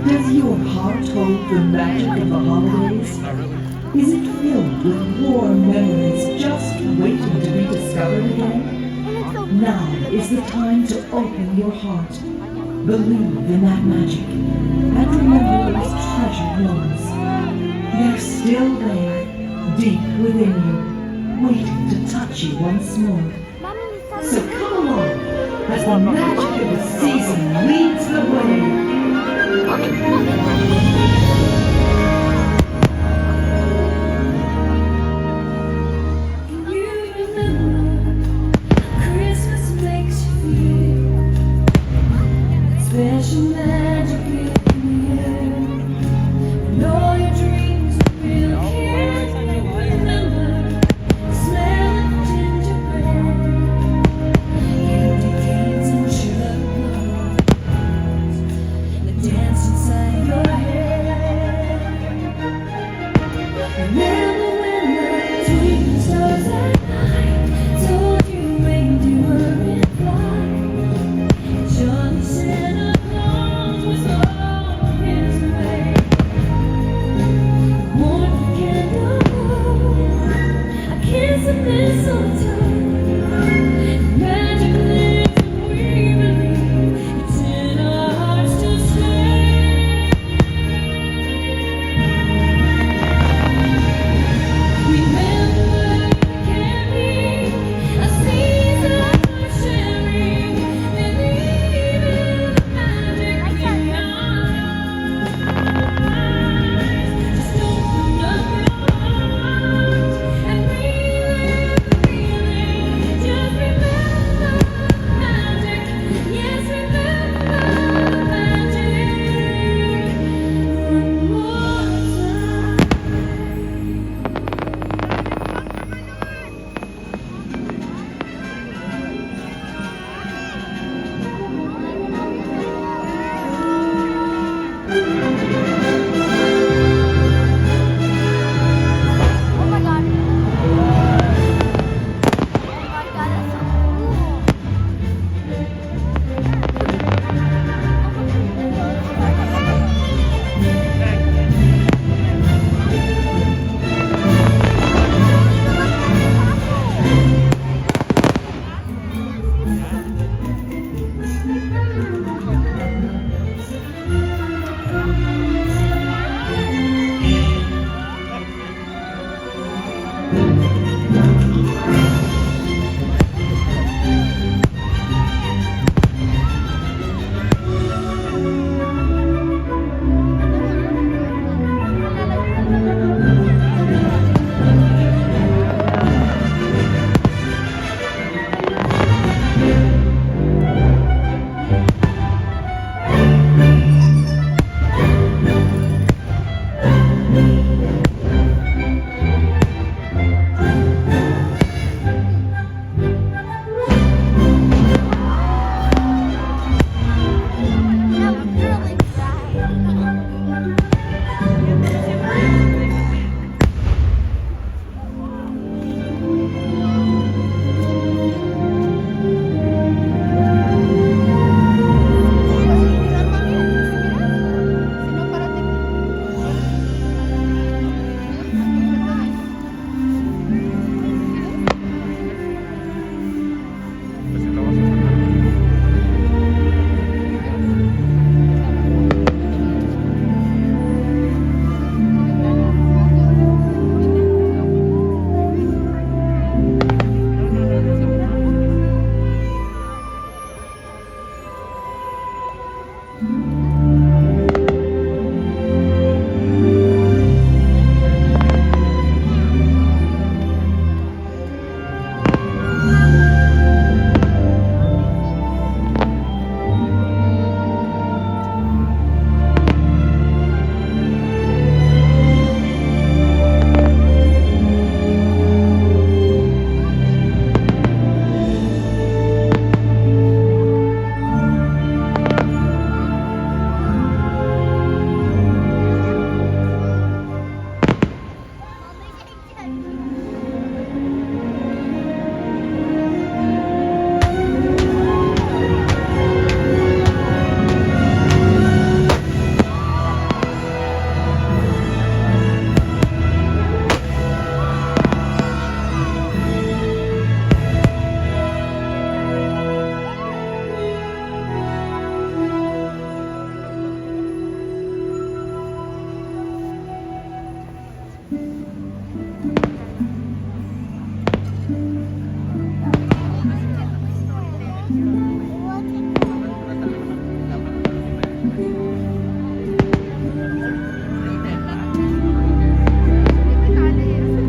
Does your heart hold the magic of the holidays? Is it filled with warm memories just waiting to be discovered again? Now is the time to open your heart. Believe in that magic. And remember those treasured moments. They're still there, deep within you, waiting to touch you once more. So come along, as the magic of the season leads the way. Special magic in the air, and all your dreams are real. Can you remember the smell of gingerbread, candy canes and sugar plums, the dance inside your head? Remember when the twinkling stars at night told you reindeer were in flight? Johnny Santa Claus was all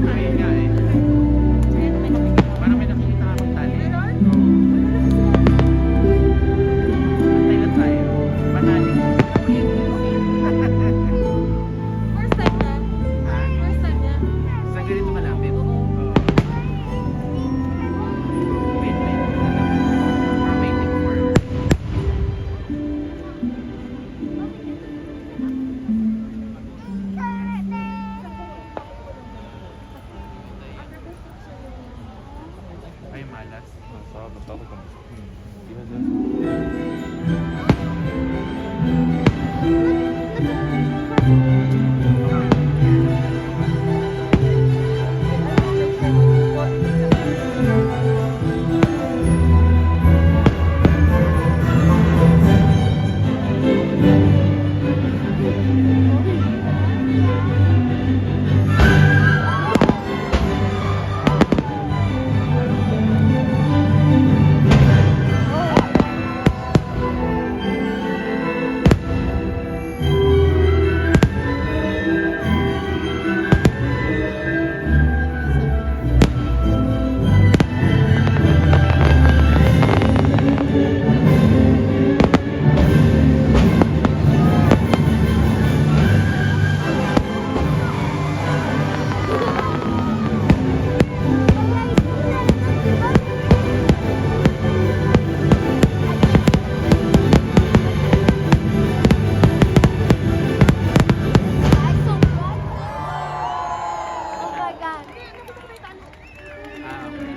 Ayun nga eh. Parang may nakikita akong tali. Antay lang tayo. Manalig. First time na. Ha? First time na. Sa ganito malapit? Oo. Wait. We're waiting for... Ay, malas. Oh my God. Ah, okay.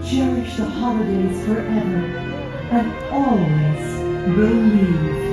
Cherish the holidays forever and always believe.